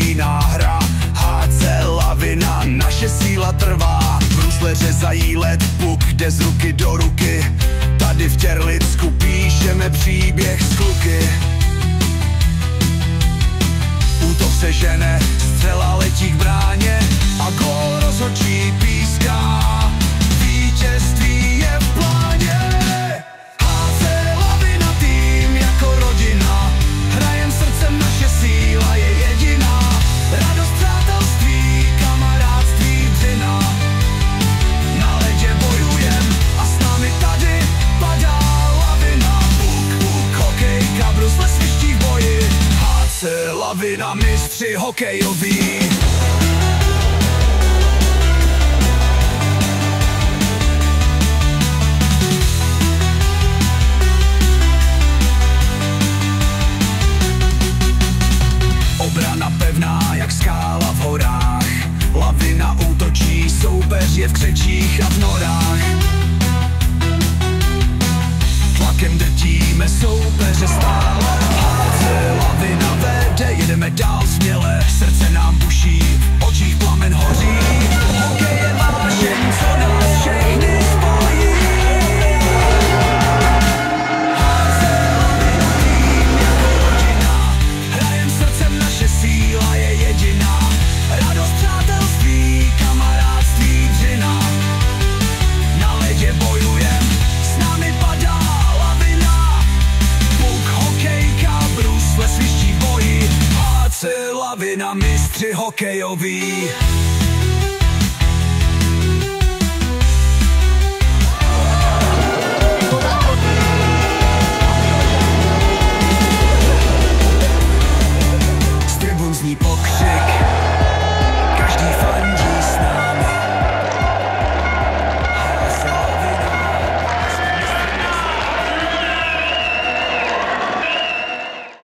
jediná hra. HC Lavina, naše síla trvá. Brusle řezají led, puk jde z ruky do ruky. Tady v Těrlicku píšeme příběh s kluky. Útok se žene, střela letí k bráně a gól rozhodčí píská. Vítězství je v pláně. HC Lavina, tým jako rodina. Hrajem srdcem, naše síla je jediná. Radost, přátelství, kamarádství, dřina. Na ledě bojujem a s námi tady padá lavina. Puk, hokejka, brusle sviští v boji. HC Lavina, mistři hokejoví. Obrana pevná jak skála v horách. Lavina útočí, soupeř je v křečích a v norách. Tlakem drtíme soupeře stále. HC Lavina vede, jedeme dál směle. Srdce nám buší, v očích plamen hoří. Hokej je vášeň, co nás všechny spojí. HC Lavina, tým jako rodina. Hrajem srdcem, naše síla je jediná. Radost, přátelství, kamarádství, dřina. Na ledě bojujem, s námi padá lavina. Puk, hokejka, brusle sviští v boji. HC Lavina, mistři hokejoví. Z tribun zní pokřik,